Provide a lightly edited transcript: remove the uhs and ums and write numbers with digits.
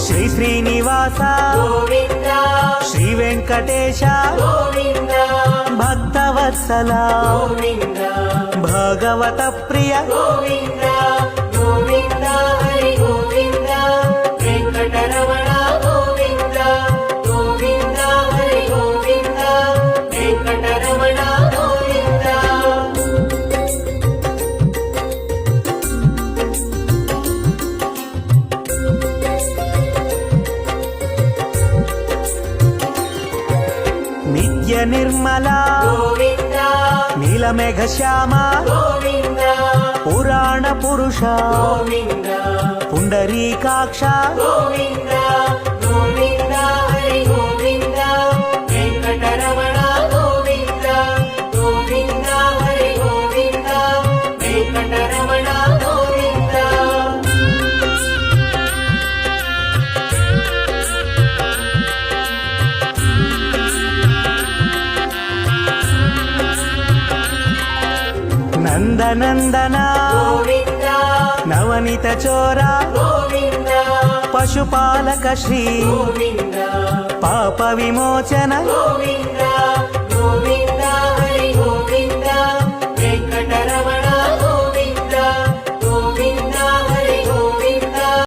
శ్రీ శ్రీనివాస గోవింద శ్రీ వెంకటేశ గోవింద భక్తవత్సల గోవింద భగవత ప్రియ గోవింద గోవింద హరి గోవింద వెంకటరమణ గోవింద గోవింద హరి గోవింద వెంకటరమణ గోవింద నిత్య నిర్మల గోవింద నీలమేఘ శ్యామ గోవింద పురాణ పురుష గోవింద పుండరీకాక్ష గోవింద గోవింద హరి గోవింద వెంకటరమణ గోవింద గోవింద హరి గోవింద వెంకటరమణ గోవింద నందనందన గోవింద నవనిత చోర గోవింద పశుపాలక శ్రీ గోవింద పాప విమోచన గోవింద